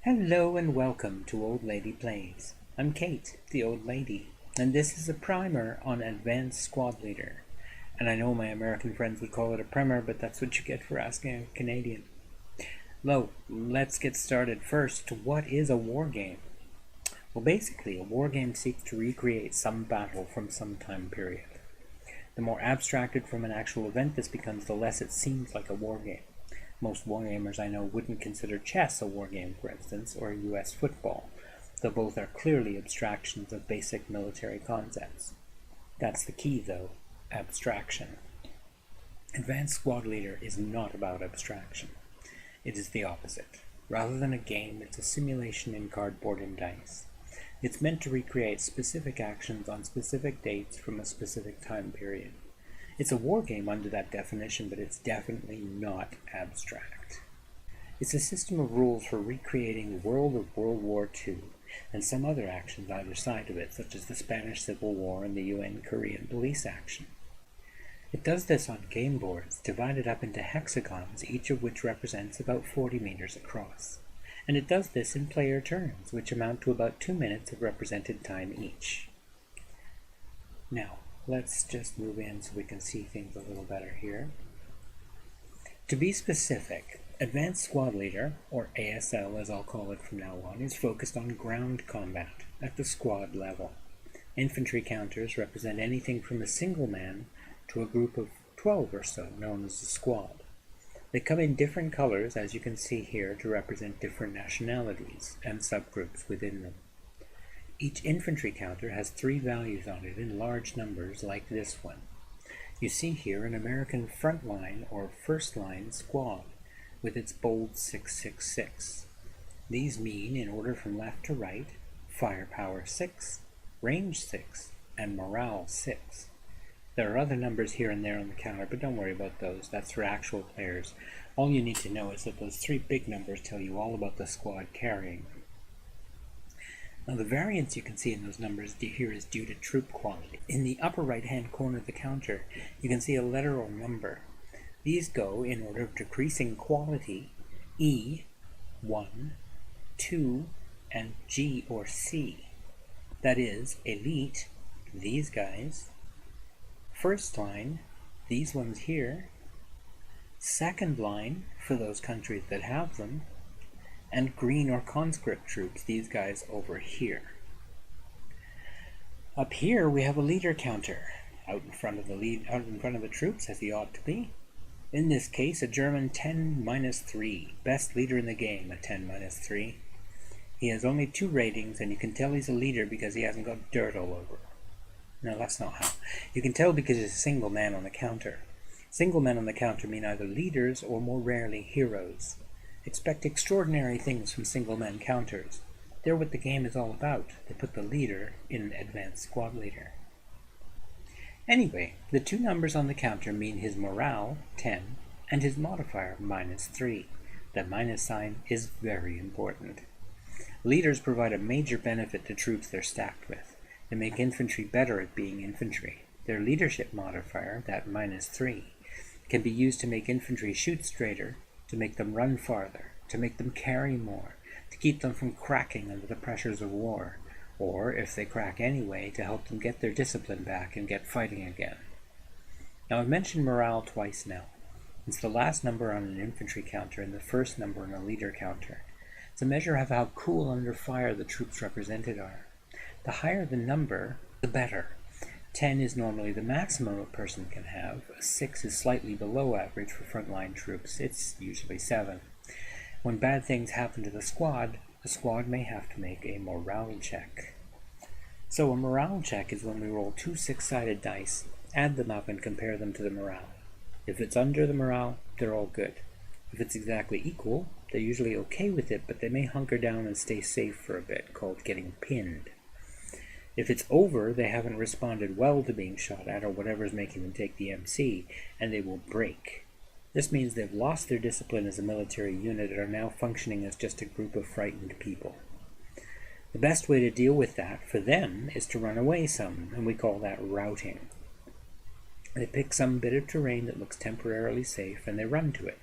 Hello and welcome to Old Lady Plays. I'm Kate, the Old Lady, and this is a primer on Advanced Squad Leader. And I know my American friends would call it a primer, but that's what you get for asking a Canadian. Let's get started. First, what is a war game? Well, basically, a war game seeks to recreate some battle from some time period. The more abstracted from an actual event this becomes, the less it seems like a war game. Most wargamers I know wouldn't consider chess a wargame, for instance, or US football, though both are clearly abstractions of basic military concepts. That's the key, though: abstraction. Advanced Squad Leader is not about abstraction. It is the opposite. Rather than a game, it's a simulation in cardboard and dice. It's meant to recreate specific actions on specific dates from a specific time period. It's a war game under that definition, but it's definitely not abstract. It's a system of rules for recreating the world of World War II and some other actions either side of it, such as the Spanish Civil War and the UN Korean police action. It does this on game boards, divided up into hexagons, each of which represents about 40 meters across. And it does this in player turns, which amount to about 2 minutes of represented time each. Now, let's just move in so we can see things a little better here. To be specific, Advanced Squad Leader, or ASL as I'll call it from now on, is focused on ground combat at the squad level. Infantry Counters represent anything from a single man to a group of 12 or so, known as a squad. They come in different colors, as you can see here, to represent different nationalities and subgroups within them. Each infantry counter has 3 values on it in large numbers like this one. You see here an American frontline or first-line squad with its bold 666. These mean, in order from left to right, firepower 6, range 6, and morale 6. There are other numbers here and there on the counter, but don't worry about those. That's for actual players. All you need to know is that those 3 big numbers tell you all about the squad carrying them. Now, the variance you can see in those numbers here is due to troop quality. In the upper right-hand corner of the counter, you can see a letter or number. These go in order of decreasing quality: E, 1, 2, and G or C. That is, elite, these guys; first line, these ones here; second line, for those countries that have them; and green or conscript troops, these guys over here. Up here we have a leader counter, out in front of the troops, as he ought to be. In this case, a German 10-3, best leader in the game, a 10-3. He has only 2 ratings, and you can tell he's a leader because he hasn't got dirt all over him. No, that's not how. You can tell because he's a single man on the counter. Single men on the counter mean either leaders or, more rarely, heroes. Expect extraordinary things from single men counters. They're what the game is all about. They put the leader in Advanced Squad Leader. Anyway, the 2 numbers on the counter mean his morale, 10, and his modifier, -3. The minus sign is very important. Leaders provide a major benefit to troops they're stacked with. They make infantry better at being infantry. Their leadership modifier, that -3, can be used to make infantry shoot straighter, to make them run farther, to make them carry more, to keep them from cracking under the pressures of war, or, if they crack anyway, to help them get their discipline back and get fighting again. Now, I've mentioned morale twice now. It's the last number on an infantry counter and the first number on a leader counter. It's a measure of how cool under fire the troops represented are. The higher the number, the better. 10 is normally the maximum a person can have. 6 is slightly below average for frontline troops. It's usually 7. When bad things happen to the squad may have to make a morale check. So a morale check is when we roll 2 6-sided dice, add them up, and compare them to the morale. If it's under the morale, they're all good. If it's exactly equal, they're usually okay with it, but they may hunker down and stay safe for a bit, called getting pinned. If it's over, they haven't responded well to being shot at, or whatever's making them take the MC, and they will break. This means they've lost their discipline as a military unit and are now functioning as just a group of frightened people. The best way to deal with that, for them, is to run away some, and we call that routing. They pick some bit of terrain that looks temporarily safe, and they run to it.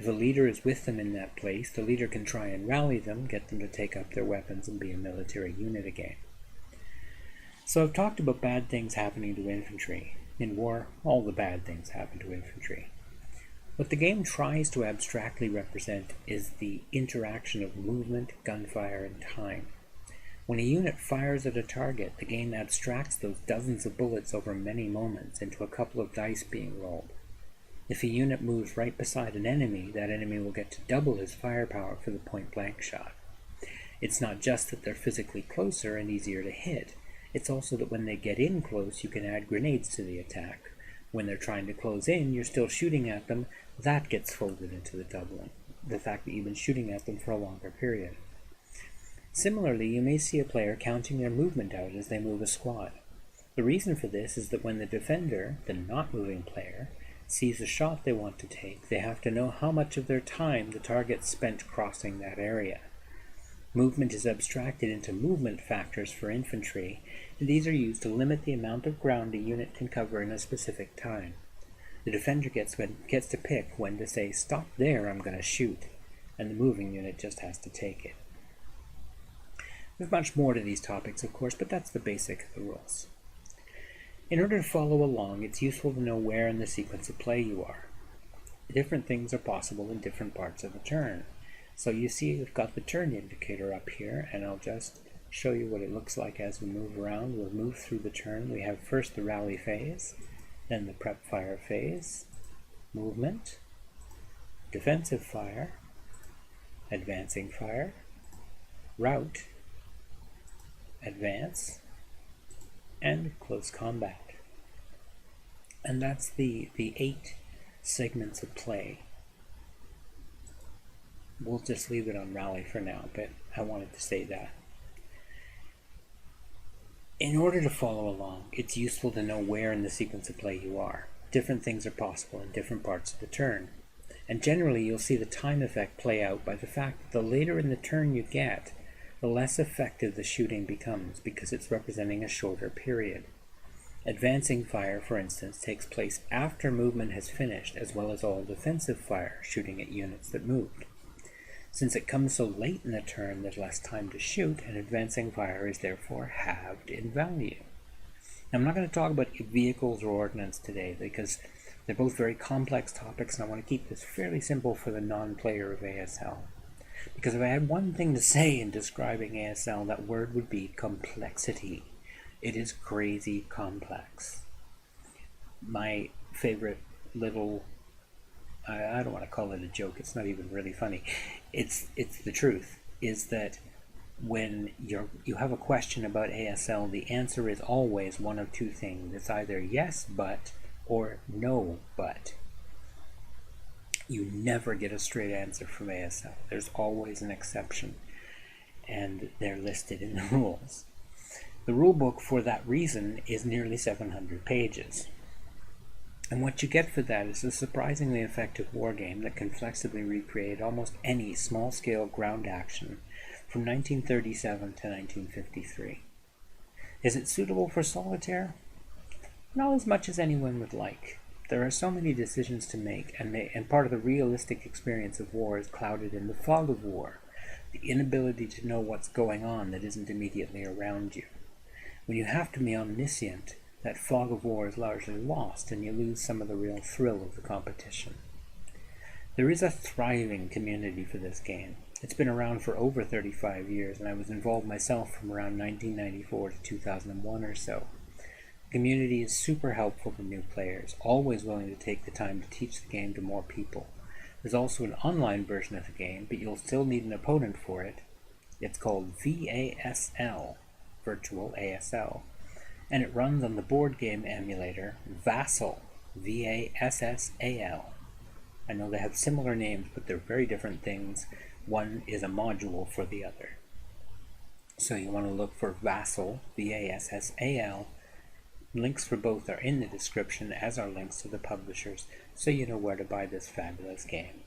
If a leader is with them in that place, the leader can try and rally them, get them to take up their weapons and be a military unit again. So I've talked about bad things happening to infantry. In war, all the bad things happen to infantry. What the game tries to abstractly represent is the interaction of movement, gunfire, and time. When a unit fires at a target, the game abstracts those dozens of bullets over many moments into a couple of dice being rolled. If a unit moves right beside an enemy, that enemy will get to double his firepower for the point-blank shot. It's not just that they're physically closer and easier to hit, it's also that when they get in close, you can add grenades to the attack. When they're trying to close in, you're still shooting at them, that gets folded into the doubling, the fact that you've been shooting at them for a longer period. Similarly, you may see a player counting their movement out as they move a squad. The reason for this is that when the defender, the not moving player, sees a shot they want to take, they have to know how much of their time the target spent crossing that area. Movement is abstracted into movement factors for infantry, and these are used to limit the amount of ground a unit can cover in a specific time. The defender gets to pick when to say, "Stop there, I'm going to shoot," and the moving unit just has to take it. There's much more to these topics, of course, but that's the basic of the rules. In order to follow along, it's useful to know where in the sequence of play you are. Different things are possible in different parts of the turn. So you see we've got the turn indicator up here, and I'll just show you what it looks like as we move around. We'll move through the turn. We have first the rally phase, then the prep fire phase, movement, defensive fire, advancing fire, rout, advance, and close combat. And that's the 8 segments of play. We'll just leave it on rally for now, but I wanted to say that. In order to follow along, it's useful to know where in the sequence of play you are. Different things are possible in different parts of the turn. And generally you'll see the time effect play out by the fact that the later in the turn you get, the less effective the shooting becomes because it's representing a shorter period. Advancing fire, for instance, takes place after movement has finished, as well as all defensive fire, shooting at units that moved. Since it comes so late in the turn, there's less time to shoot, and advancing fire is therefore halved in value. Now, I'm not going to talk about vehicles or ordnance today, because they're both very complex topics, and I want to keep this fairly simple for the non-player of ASL. Because if I had one thing to say in describing ASL, that word would be complexity. It is crazy complex. My favorite little, I don't want to call it a joke, it's not even really funny. It's the truth, is that when you have a question about ASL, the answer is always one of two things. It's either yes, but, or no, but. You never get a straight answer from ASL. There's always an exception, and they're listed in the rules. The rulebook, for that reason, is nearly 700 pages. And what you get for that is a surprisingly effective wargame that can flexibly recreate almost any small-scale ground action from 1937 to 1953. Is it suitable for solitaire? Not as much as anyone would like. There are so many decisions to make, and part of the realistic experience of war is clouded in the fog of war, the inability to know what's going on that isn't immediately around you. When you have to be omniscient, that fog of war is largely lost, and you lose some of the real thrill of the competition. There is a thriving community for this game. It's been around for over 35 years, and I was involved myself from around 1994 to 2001 or so. The community is super helpful to new players, always willing to take the time to teach the game to more people. There's also an online version of the game, but you'll still need an opponent for it. It's called VASL, Virtual ASL, and it runs on the board game emulator Vassal, VASSAL. I know they have similar names, but they're very different things. One is a module for the other. So you want to look for Vassal, VASSAL. Links for both are in the description, as are links to the publishers, so you know where to buy this fabulous game.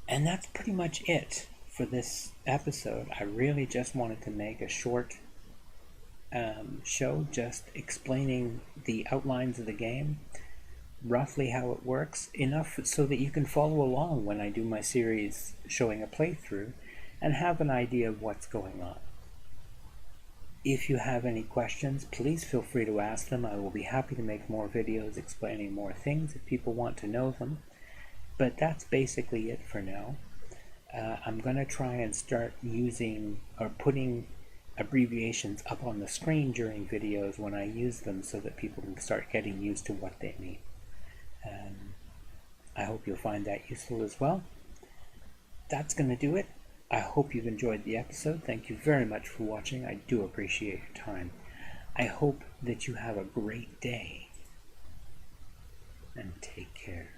And that's pretty much it for this episode. I really just wanted to make a short show just explaining the outlines of the game. roughly how it works, enough so that you can follow along when I do my series showing a playthrough and have an idea of what's going on. If you have any questions, please feel free to ask them. I will be happy to make more videos explaining more things if people want to know them. But that's basically it for now. I'm going to try and start using or putting abbreviations up on the screen during videos when I use them so that people can start getting used to what they mean. I hope you'll find that useful as well. That's going to do it. I hope you've enjoyed the episode. Thank you very much for watching. I do appreciate your time. I hope that you have a great day. And take care.